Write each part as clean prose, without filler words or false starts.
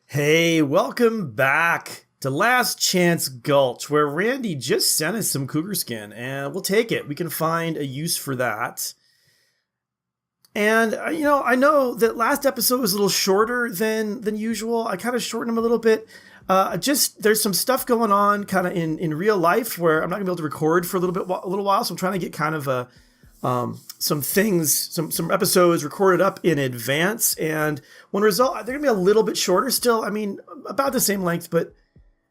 Hey, welcome back to Last Chance Gulch, where Randy just sent us some cougar skin, and we'll take it. We can find a use for that. And I know that last episode was a little shorter than usual. I kind of shortened them a little bit. Just there's some stuff going on kind of in real life where I'm not gonna be able to record for a little while. So I'm trying to get kind of some episodes recorded up in advance, and when result they're gonna be a little bit shorter still. I mean, about the same length, but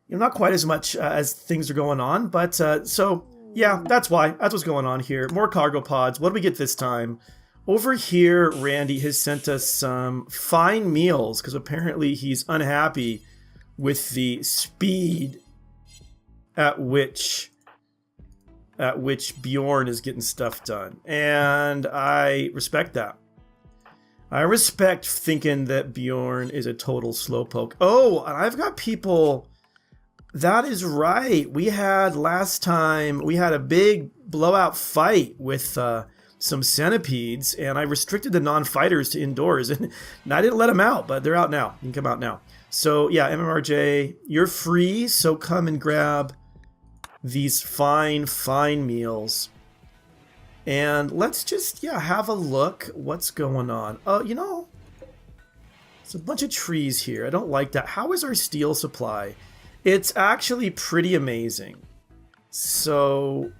not quite as much as things are going on. But so yeah, that's what's going on here. More cargo pods. What do we get this time? Over here, Randy has sent us some fine meals because apparently he's unhappy with the speed at which Bjorn is getting stuff done. And I respect that. I respect thinking that Bjorn is a total slowpoke. Oh, and I've got people... That is right. Last time, we had a big blowout fight with some centipedes, and I restricted the non-fighters to indoors, and I didn't let them out, but they're out now. You can come out now. So yeah, MMRJ, you're free, so come and grab these fine meals. And let's just, have a look what's going on. It's a bunch of trees here. I don't like that. How is our steel supply? It's actually pretty amazing. So,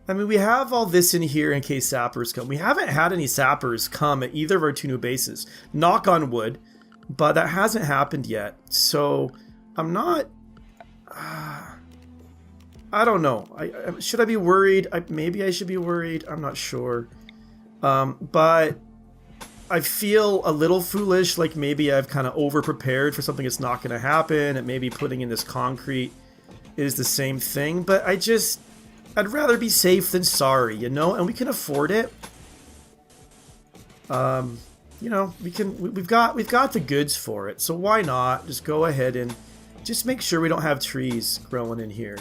we have all this in here in case sappers come. We haven't had any sappers come at either of our two new bases. Knock on wood, but that hasn't happened yet. So, I'm not... I don't know. Should I be worried? Maybe I should be worried. I'm not sure. But I feel a little foolish, like maybe I've kind of over-prepared for something that's not going to happen, and maybe putting in this concrete is the same thing. But I'd rather be safe than sorry, and we can afford it. We've got the goods for it, so why not just go ahead and just make sure we don't have trees growing in here.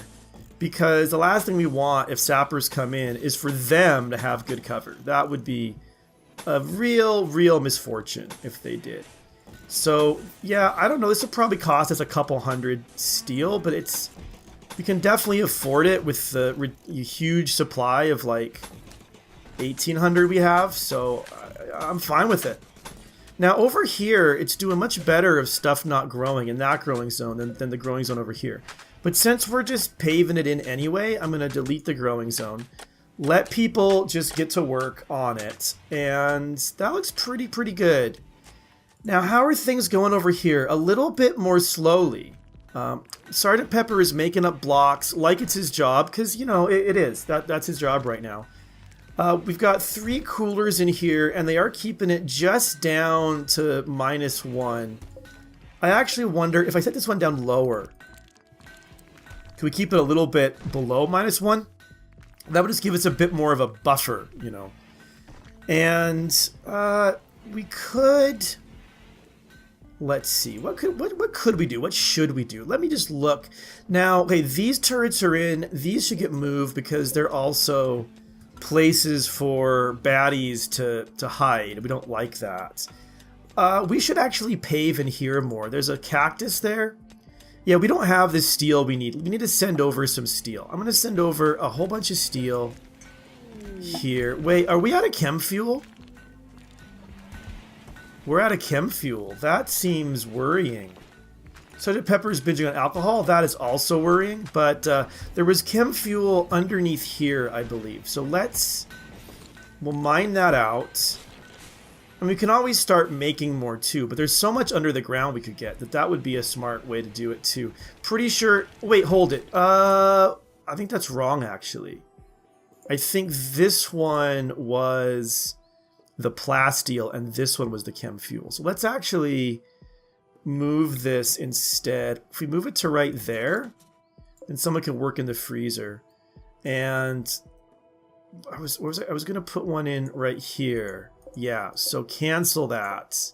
Because the last thing we want if sappers come in is for them to have good cover. That would be a real misfortune if they did. So, yeah, I don't know. This will probably cost us a couple hundred steel, but we can definitely afford it with the huge supply of like 1,800 we have. So I'm fine with it. Now over here, it's doing much better of stuff not growing in that growing zone than the growing zone over here. But since we're just paving it in anyway, I'm going to delete the growing zone. Let people just get to work on it. And that looks pretty good. Now, how are things going over here? A little bit more slowly. Sergeant Pepper is making up blocks like it's his job, because, it is. That's his job right now. We've got 3 coolers in here, and they are keeping it just down to -1. I actually wonder if I set this one down lower. Can we keep it a little bit below -1? That would just give us a bit more of a buffer, And we could... Let's see. What could we do? What should we do? Let me just look. Now, okay, these turrets are in. These should get moved because they're also places for baddies to hide. We don't like that. We should actually pave in here more. There's a cactus there. Yeah, we don't have the steel we need. We need to send over some steel. I'm going to send over a whole bunch of steel here. Wait, are we out of chem fuel? We're out of chem fuel. That seems worrying. Sergeant Pepper's binging on alcohol. That is also worrying. But there was chem fuel underneath here, I believe. So we'll mine that out. And we can always start making more too. But there's so much under the ground we could get that would be a smart way to do it too. Pretty sure... Wait, hold it. I think that's wrong, actually. I think this one was the plasteel, and this one was the chem fuel. So let's actually move this instead. If we move it to right there, then someone can work in the freezer. And I was going to put one in right here. Yeah, so cancel that.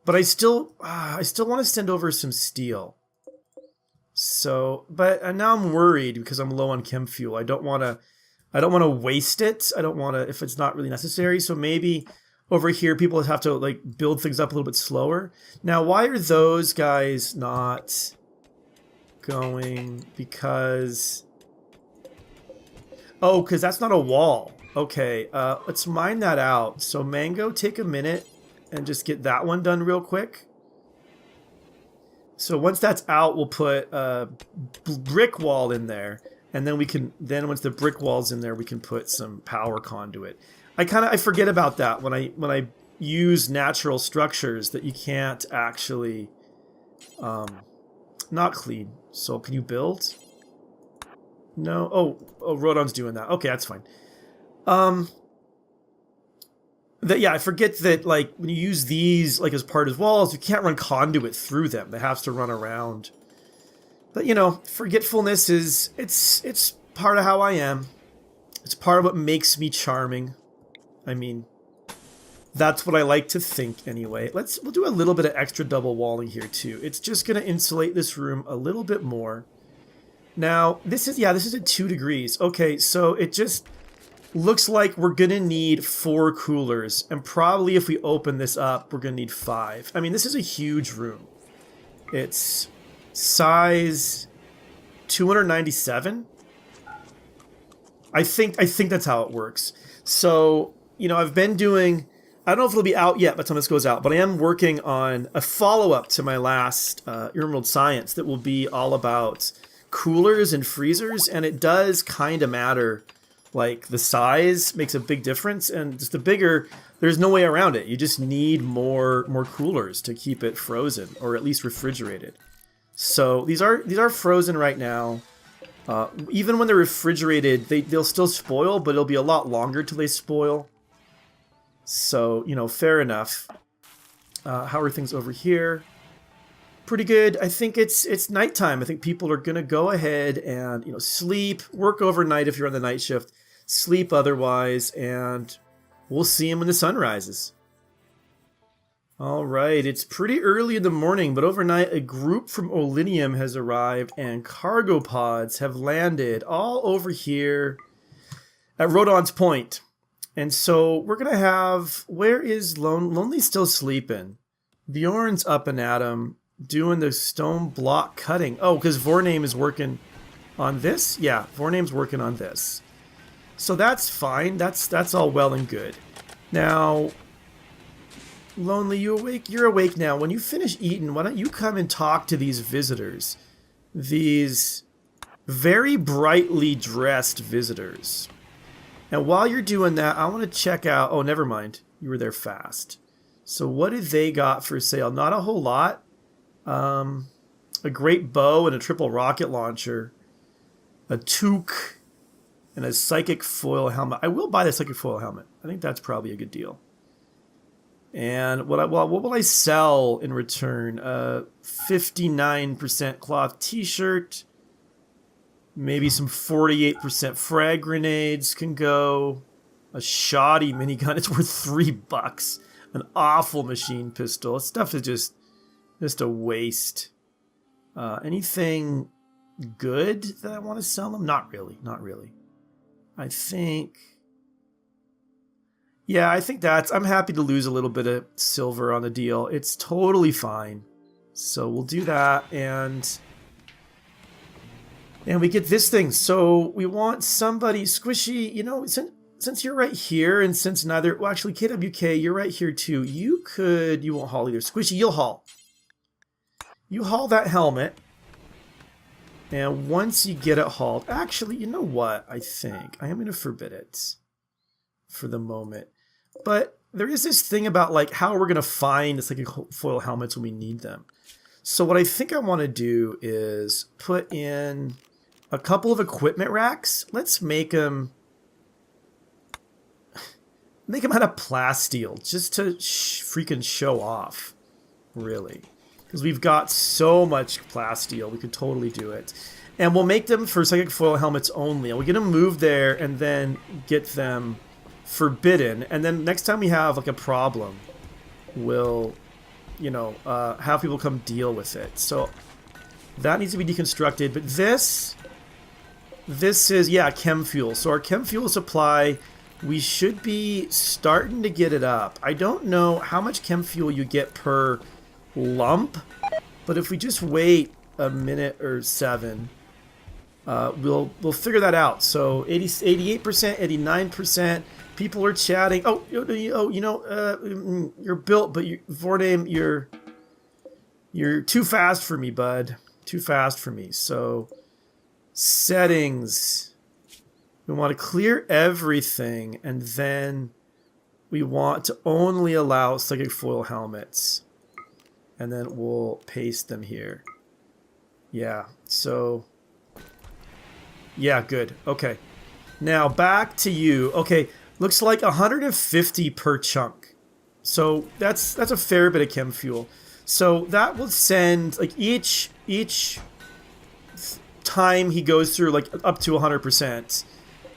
But I still want to send over some steel. So, but now I'm worried because I'm low on chem fuel. I don't want to waste it. I don't want to if it's not really necessary. So maybe over here people have to like build things up a little bit slower. Now, why are those guys not going? Because... oh, because that's not a wall. Okay, let's mine that out. So Mango, take a minute and just get that one done real quick. So once that's out, we'll put a brick wall in there. And then we can, once the brick wall's in there, we can put some power conduit. I forget about that when I use natural structures, that you can't actually, not clean. So can you build? No. Oh, Rodon's doing that. Okay, that's fine. Yeah, I forget that, like, when you use these, like, as part of walls, you can't run conduit through them. They have to run around. But, you know, forgetfulness is, it's part of how I am. It's part of what makes me charming. I mean, that's what I like to think anyway. We'll do a little bit of extra double walling here too. It's just going to insulate this room a little bit more. Now, this is at 2 degrees. Okay, so it just looks like we're going to need 4 coolers. And probably if we open this up, we're going to need 5. I mean, this is a huge room. It's size 297. I think that's how it works. So, you know, I've been doing... I don't know if it'll be out yet by the time this goes out, but I am working on a follow-up to my last RimWorld Science that will be all about coolers and freezers, and it does kind of matter. Like, the size makes a big difference, and just the bigger, there's no way around it. You just need more coolers to keep it frozen, or at least refrigerated. So these are frozen right now. Even when they're refrigerated, they'll still spoil, but it'll be a lot longer till they spoil. So, you know, fair enough. How are things over here? Pretty good. I think it's nighttime. I think people are going to go ahead and, you know, sleep, work overnight if you're on the night shift, sleep otherwise, and we'll see them when the sun rises. All right, it's pretty early in the morning, but overnight a group from Olinium has arrived and cargo pods have landed all over here at Rodon's Point. And so we're going to have... where is Lonely's still sleeping? Bjorn's up and at him doing the stone block cutting. Oh, because Vorname is working on this? Yeah, Vorname's working on this. So that's fine. That's all well and good. Now... Lonely, you awake? You're awake now. When you finish eating, why don't you come and talk to these visitors? These very brightly dressed visitors. And while you're doing that, I want to check out... oh, never mind. You were there fast. So what did they got for sale? Not a whole lot. A great bow and a triple rocket launcher. A toque. And a psychic foil helmet. I will buy the psychic foil helmet. I think that's probably a good deal. And what will I sell in return? 59% cloth t-shirt. Maybe some 48% frag grenades can go. A shoddy minigun. It's worth $3. An awful machine pistol. This stuff is just a waste. Anything good that I want to sell them? Not really. Not really. I think... yeah, I think I'm happy to lose a little bit of silver on the deal. It's totally fine. So we'll do that, and we get this thing. So we want somebody, Squishy, you know, since you're right here, and since neither, well, actually, KWK, you're right here too. You won't haul either. Squishy, you'll haul. You haul that helmet, and once you get it hauled, actually, you know what? I think I am going to forbid it for the moment. But there is this thing about, like, how we're going to find the psychic foil helmets when we need them. So what I think I want to do is put in a couple of equipment racks. Let's make them out of plasteel, just to freaking show off, really. Because we've got so much plasteel, we could totally do it. And we'll make them for psychic foil helmets only. And we'll get them moved there and then get them... forbidden, and then next time we have like a problem, we'll, you know, have people come deal with it. So that needs to be deconstructed. But this is, yeah, chem fuel. So our chem fuel supply we should be starting to get it up. I don't know how much chem fuel you get per lump, but if we just wait a minute or 7, we'll figure that out. So 88%, 89%. People are chatting. Oh, you know, you're built, but Vorname, you're too fast for me, bud. Too fast for me. So settings. We want to clear everything, and then we want to only allow psychic foil helmets. And then we'll paste them here. Yeah, so... yeah, good. Okay. Now, back to you. Okay, looks like 150 per chunk. So that's a fair bit of chem fuel. So that will send, like, each time he goes through, like, up to 100%,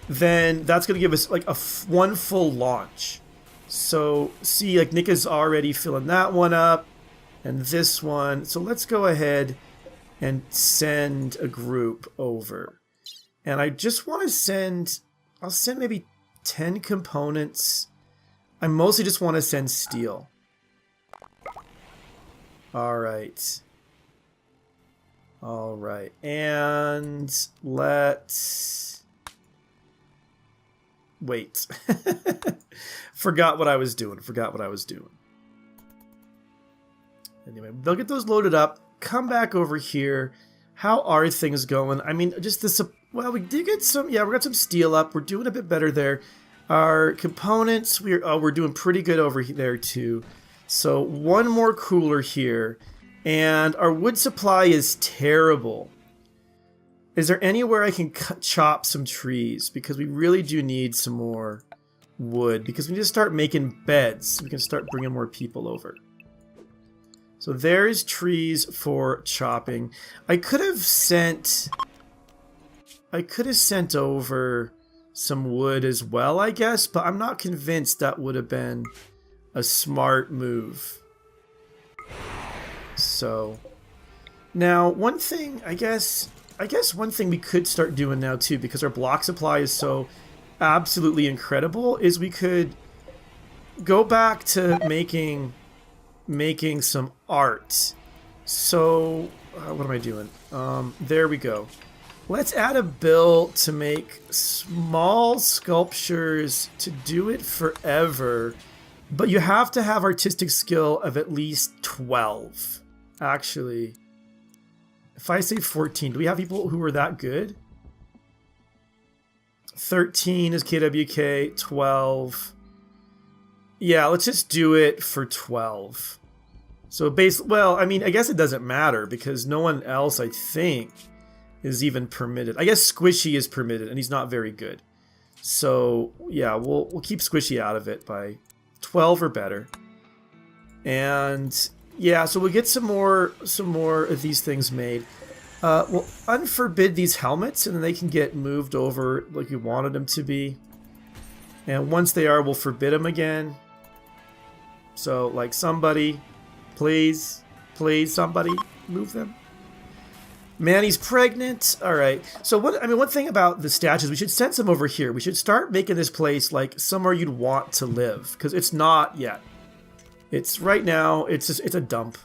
then that's going to give us, like, one full launch. So, see, like, Nick is already filling that one up. And this one. So let's go ahead and send a group over. And I just want to send... I'll send maybe 10 components. I mostly just want to send steel. Alright. Alright. And let's... wait. Forgot what I was doing. Anyway, they'll get those loaded up, come back over here. How are things going? I mean, just this... well, we did get some... yeah, we got some steel up. We're doing a bit better there. Our components, we're doing pretty good over there, too. So, one more cooler here. And our wood supply is terrible. Is there anywhere I can chop some trees? Because we really do need some more wood. Because we need to start making beds. We can start bringing more people over. So there's trees for chopping. I could have sent over some wood as well, I guess, but I'm not convinced that would have been a smart move. So now one thing, I guess one thing we could start doing now too, because our block supply is so absolutely incredible, is we could go back to making some art. So what am I doing? There we go. Let's add a build to make small sculptures to do it forever, but you have to have artistic skill of at least 12. Actually, if I say 14, do we have people who are that good? 13 is KWK, 12. Yeah, let's just do it for 12. So well, I mean, I guess it doesn't matter because no one else, I think, is even permitted. I guess Squishy is permitted, and he's not very good. So yeah, we'll keep Squishy out of it by 12 or better. And yeah, so we'll get some more of these things made. We'll unforbid these helmets, and then they can get moved over like we wanted them to be. And once they are, we'll forbid them again. So, like, somebody, please, somebody, move them. Manny's pregnant. All right. So one thing about the statues, we should send some over here. We should start making this place like somewhere you'd want to live, because it's not yet. It's right now. It's a dump.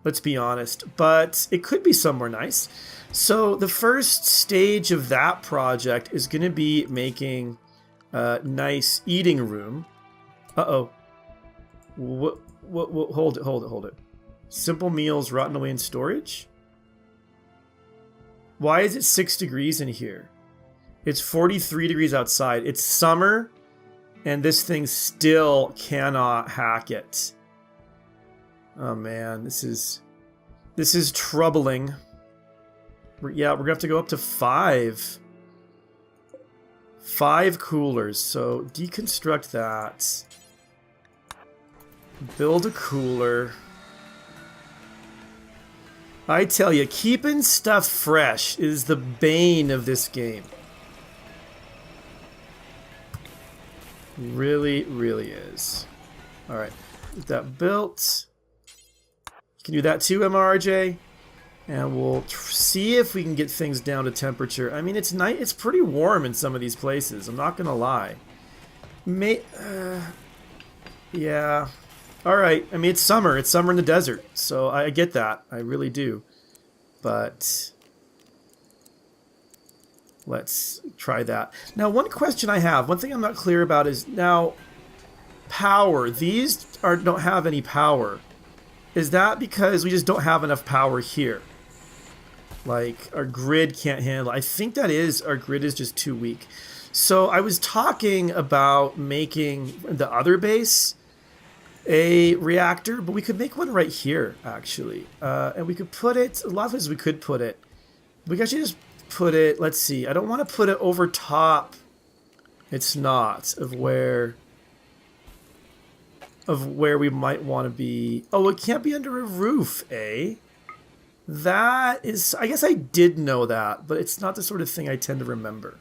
Let's be honest, but it could be somewhere nice. So the first stage of that project is going to be making a nice eating room. Uh-oh. Hold it. Simple meals rotten away in storage? Why is it 6 degrees in here? It's 43 degrees outside. It's summer, and this thing still cannot hack it. Oh man, this is troubling. We're gonna have to go up to 5. 5 coolers. So deconstruct that. Build a cooler. I tell you, keeping stuff fresh is the bane of this game. Really, really is. Alright, get that built. You can do that too, MRJ. And we'll see if we can get things down to temperature. I mean, it's pretty warm in some of these places, I'm not gonna lie. Yeah. All right. I mean, it's summer. It's summer in the desert, so I get that. I really do. But let's try that. Now, one question I have, one thing I'm not clear about is now power. These don't have any power. Is that because we just don't have enough power here? Like, our grid can't handle. I think that is, our grid is just too weak. So I was talking about making the other base a reactor, but we could make one right here, actually. And we could put it, a lot of places we could put it. We could actually just put it, let's see, I don't want to put it over top. It's not, of where we might want to be. Oh, it can't be under a roof, eh? That is, I guess I did know that, but it's not the sort of thing I tend to remember.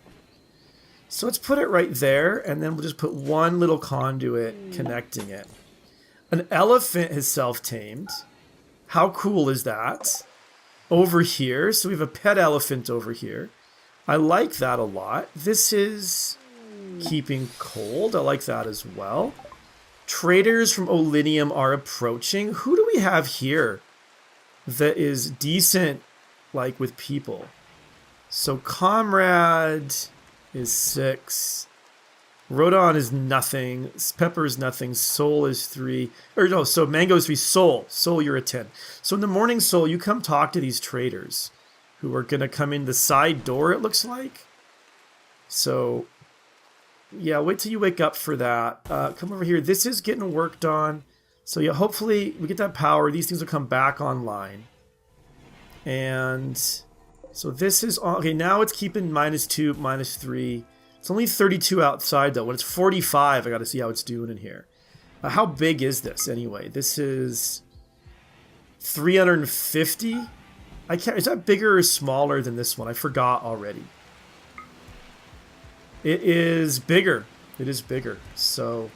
So let's put it right there, and then we'll just put one little conduit connecting it. An elephant has self-tamed. How cool is that? Over here, so we have a pet elephant over here. I like that a lot. This is keeping cold. I like that as well. Traders from Olinium are approaching. Who do we have here that is decent, like, with people? So Comrade is 6. Rodon is nothing. Pepper is nothing. Soul is 3. Or no, so Mango is 3. Soul, you're a 10. So in the morning, Soul, you come talk to these traders who are going to come in the side door, it looks like. So, yeah, wait till you wake up for that. Come over here. This is getting worked on. So, yeah, hopefully we get that power. These things will come back online. And so this is... Okay, now it's keeping -2, -3. It's only 32 outside, though. When it's 45, I got to see how it's doing in here. How big is this, anyway? This is 350? I can't... Is that bigger or smaller than this one? I forgot already. It is bigger. It is bigger. So,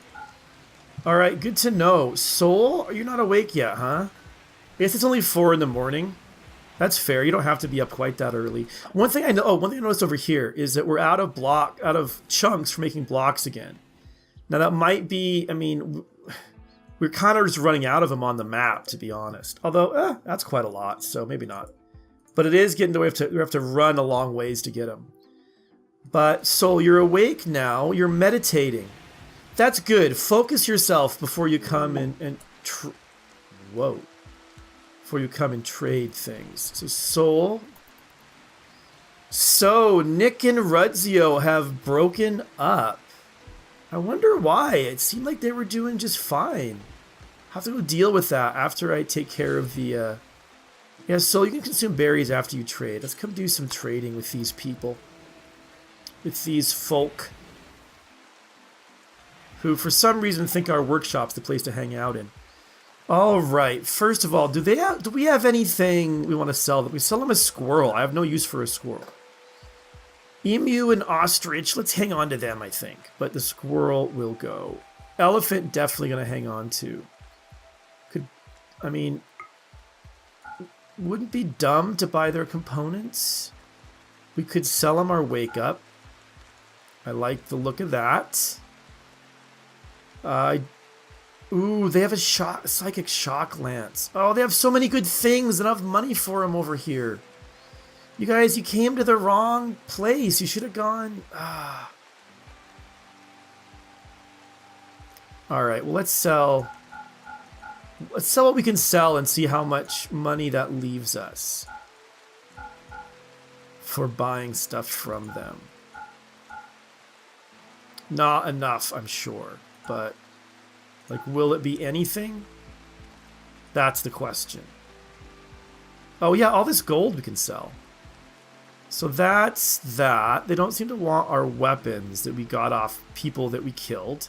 all right, good to know. Soul, you're not awake yet, huh? I guess it's only 4 in the morning. That's fair. You don't have to be up quite that early. One thing I know. Oh, one thing I noticed over here is that we're out of chunks for making blocks again. Now that might be. I mean, we're kind of just running out of them on the map, to be honest. Although that's quite a lot, so maybe not. But it is getting to we have to run a long ways to get them. But Soul, you're awake now. You're meditating. That's good. Focus yourself before you come and whoa. Before you come and trade things. So Soul. So Nick and Rudzio have broken up. I wonder why. It seemed like they were doing just fine. I'll have to go deal with that after I take care of the... Yeah, Soul, you can consume berries after you trade. Let's come do some trading with these people. With these folk. Who for some reason think our workshop's the place to hang out in. All right. First of all, do we have anything we want to sell them? We sell them a squirrel. I have no use for a squirrel. Emu and ostrich, let's hang on to them, I think. But the squirrel will go. Elephant, definitely going to hang on to. Wouldn't be dumb to buy their components. We could sell them our wake up. I like the look of that. Ooh, they have a psychic shock lance. Oh, they have so many good things and I have money for them over here. You guys, you came to the wrong place. You should have gone... Alright, well, let's sell... Let's sell what we can sell and see how much money that leaves us. For buying stuff from them. Not enough, I'm sure. But... Like, will it be anything? That's the question. Oh, yeah, all this gold we can sell. So that's that. They don't seem to want our weapons that we got off people that we killed.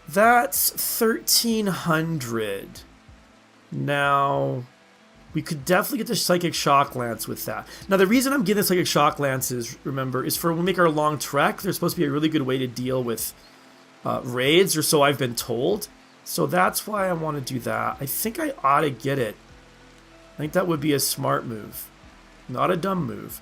That's 1,300. Now, we could definitely get the Psychic Shock Lance with that. Now, the reason I'm getting the Psychic Shock Lance is, remember, is for when we make our long trek. There's supposed to be a really good way to deal with... raids, or so I've been told. So that's why I want to do that. I think I ought to get it. I think that would be a smart move. Not a dumb move.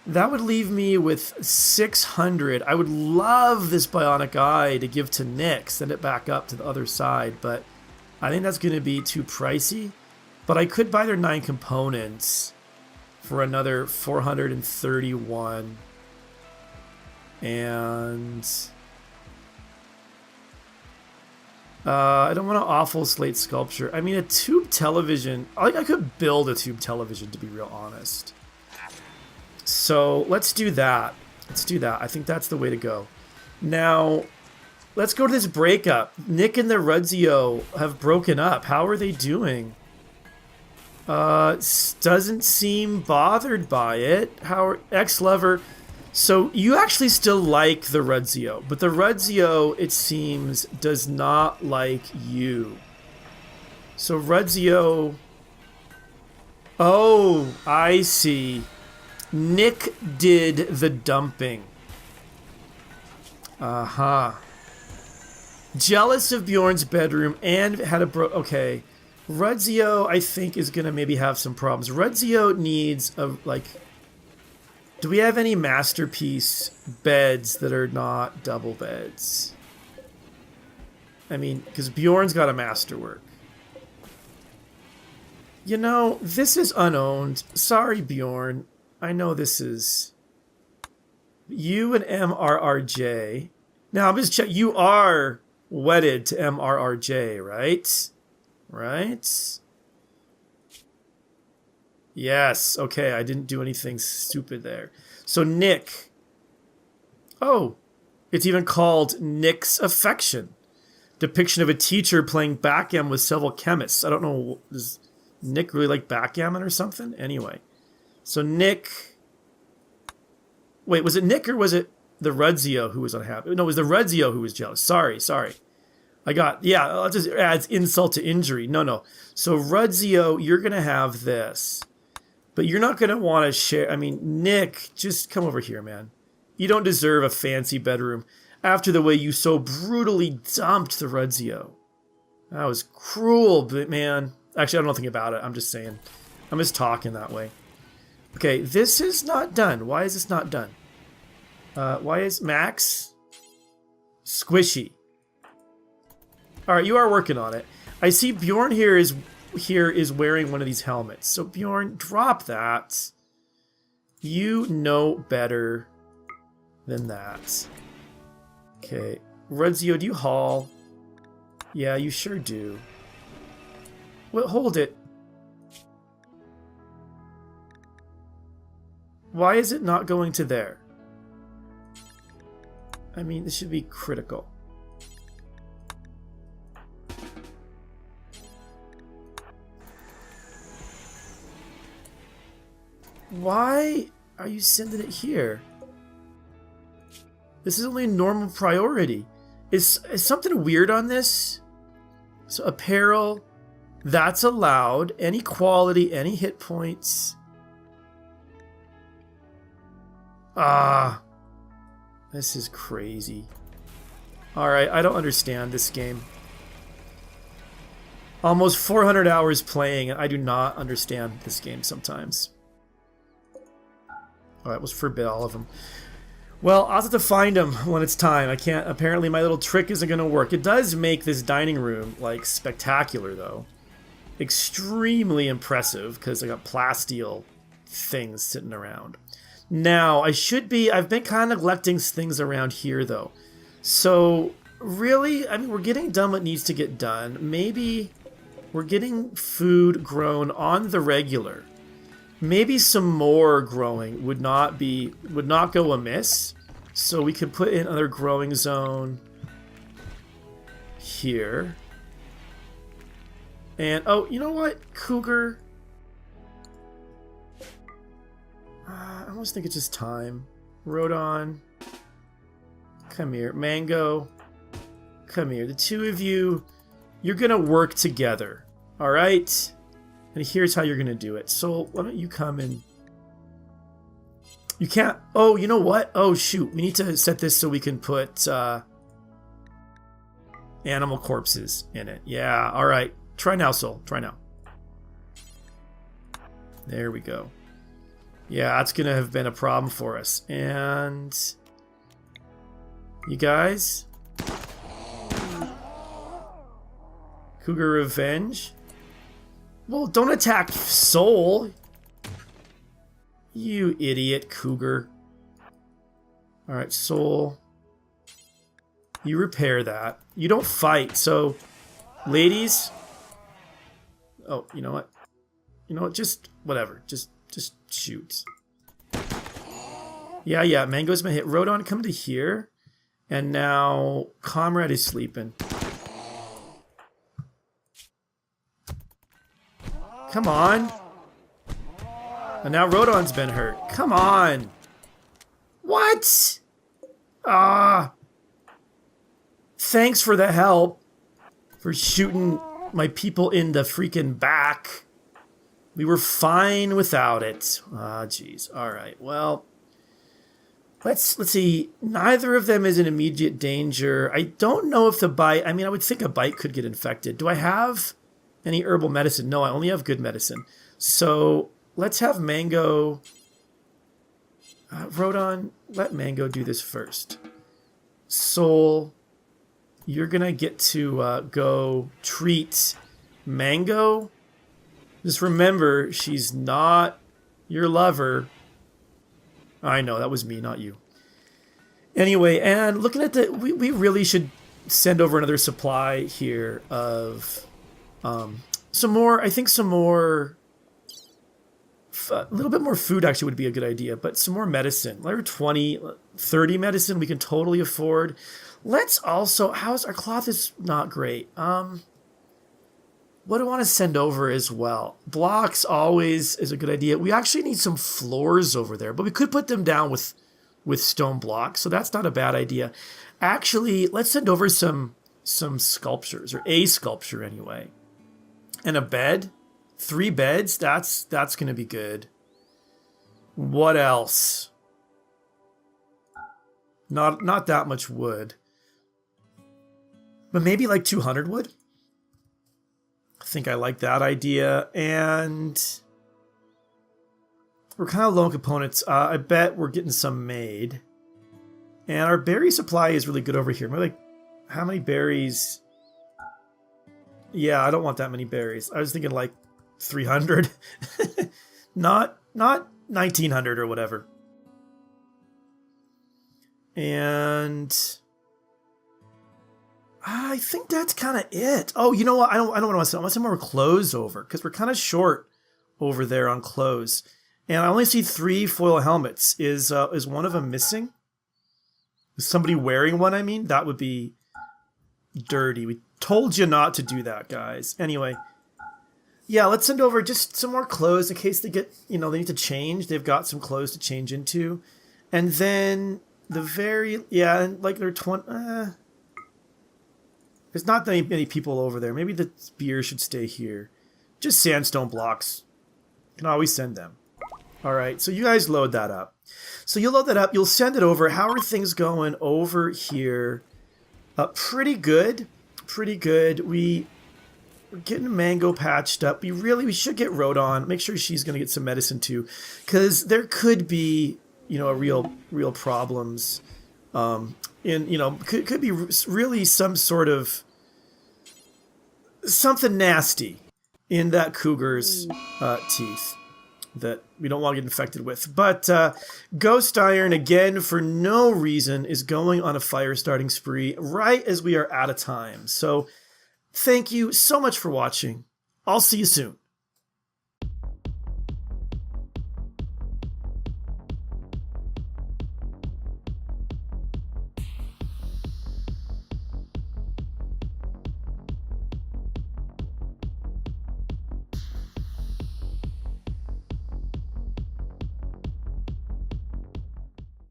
That would leave me with 600. I would love this bionic eye to give to Nick, send it back up to the other side, but I think that's going to be too pricey. But I could buy their 9 components for another 431. And I don't want an awful slate sculpture. I mean, a tube television. I could build a tube television, to be real honest. So let's do that. Let's do that. I think that's the way to go. Now, let's go to this breakup. Nick and the Rudzio have broken up. How are they doing? Doesn't seem bothered by it. How ex-lover. So you actually still like the Rudzio, but the Rudzio, it seems, does not like you. So Rudzio. Oh, I see. Nick did the dumping. Jealous of Bjorn's bedroom and had a okay. Rudzio, I think, is gonna maybe have some problems. Rudzio needs a, like... Do we have any masterpiece beds that are not double beds? I mean, because Bjorn's got a masterwork. You know, this is unowned. Sorry, Bjorn. I know this is... You and MRRJ. Now, I'm just checking. You are wedded to MRRJ, right? Right? Yes. Okay, I didn't do anything stupid there. So, Nick. Oh, it's even called Nick's Affection. Depiction of a teacher playing backgammon with several chemists. I don't know. Does Nick really like backgammon or something? Anyway. So Nick... Wait, was it Nick or was it the Rudzio who was unhappy? No, it was the Rudzio who was jealous. Sorry. I got... Yeah, I'll just adds insult to injury. No. So Rudzio, you're going to have this. But you're not going to want to share... I mean, Nick, just come over here, man. You don't deserve a fancy bedroom after the way you so brutally dumped the Rudzio. That was cruel, but man... Actually, I don't know anything about it. I'm just saying. I'm just talking that way. Okay, this is not done. Why is this not done? Why is Max squishy? All right, you are working on it. I see Bjorn here is wearing one of these helmets. So Bjorn, drop that. You know better than that. Okay, Rudzio, do you haul? Yeah, you sure do. Well, hold it. Why is it not going to there? I mean, this should be critical. Why are you sending it here? This is only a normal priority. Is something weird on this? So apparel, that's allowed. Any quality, any hit points. This is crazy. Alright, I don't understand this game. Almost 400 hours playing, and I do not understand this game sometimes. Alright, let's forbid all of them. Well, I'll have to find them when it's time. I can't... Apparently my little trick isn't going to work. It does make this dining room, like, spectacular, though. Extremely impressive, because I got plasteel things sitting around. Now, I've been kind of neglecting things around here, though. So, really, I mean, we're getting done what needs to get done. Maybe we're getting food grown on the regular. Maybe some more growing would not go amiss. So we could put in another growing zone here. And, oh, you know what? Cougar... I almost think it's just time. Rodon. Come here. Mango. Come here. The two of you, you're going to work together. Alright? And here's how you're going to do it. So, why don't you come and... You can't... Oh, you know what? Oh, shoot. We need to set this so we can put animal corpses in it. Yeah, alright. Try now, Soul. Try now. There we go. Yeah, that's going to have been a problem for us. And you guys? Cougar Revenge? Well, don't attack Soul. You idiot, Cougar. Alright, Soul. You repair that. You don't fight, so... Ladies... Oh, you know what? You know what? Just... Whatever. Just shoot. Yeah, Mango's been hit. Rodon, come to here. And now... Comrade is sleeping. Come on. And now Rodon's been hurt. Come on. What? Thanks for the help. For shooting my people in the freaking back. We were fine without it. Jeez. Alright, well. Let's see. Neither of them is in immediate danger. I don't know if the bite... I mean, I would think a bite could get infected. Do I have any herbal medicine? No, I only have good medicine. So, let's have Mango... Rodon, let Mango do this first. Soul, you're gonna get to go treat Mango. Just remember, she's not your lover. I know, that was me, not you. Anyway, and looking at the... We really should send over another supply here of... some more... I think some more... A little bit more food actually would be a good idea, but some more medicine. Level 20, 30 medicine we can totally afford. Let's also... How's... Our cloth is not great. What do I want to send over as well? Blocks always is a good idea. We actually need some floors over there, but we could put them down with stone blocks, so that's not a bad idea. Actually, let's send over some sculptures, or a sculpture anyway. And a bed. 3 beds, that's going to be good. What else? Not that much wood. But maybe like 200 wood? I think I like that idea. And we're kind of low on components. I bet we're getting some made. And our berry supply is really good over here. We're like, how many berries? Yeah, I don't want that many berries. I was thinking like 300. not 1900 or whatever. And I think that's kind of it. Oh, you know what? I don't want to send. I want to send more clothes over because we're kind of short over there on clothes. And I only see 3 foil helmets. Is one of them missing? Is somebody wearing one? I mean, that would be dirty. We told you not to do that, guys. Anyway. Yeah, let's send over just some more clothes in case they get, they need to change. They've got some clothes to change into. And then and like they're 20, there's not that many people over there. Maybe the spear should stay here. Just sandstone blocks. You can always send them. All right, so you guys load that up. So you'll load that up. You'll send it over. How are things going over here? Pretty good. Pretty good. We're getting Mango patched up. We should get Rodon. Make sure she's going to get some medicine too, because there could be, a real problems. Could be really some sort of something nasty in that cougar's teeth that we don't want to get infected with. But Ghost Iron, again, for no reason, is going on a fire starting spree right as we are out of time. So thank you so much for watching. I'll see you soon.